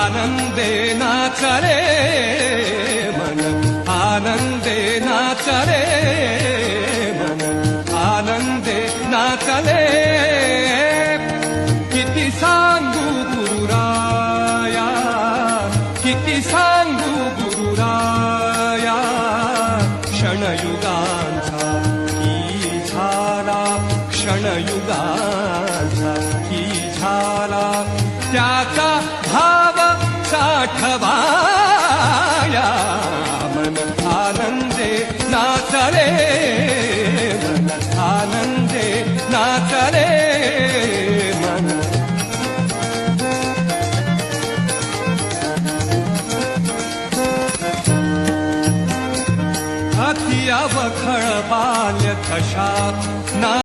आनंदे नाचरे मन, आनंदे नाचरे मन, आनंदे नाचले. किती सांगू गुरुराया, किती सांगू गुरुराया, क्षणयुगांचा की झाला, क्षणयुगांचा की झाला. त्याचा भाव साठवाया मन, आनंदे नाचले मन, आनंदे नाचले मन. अति अवखळ बाल्य दशा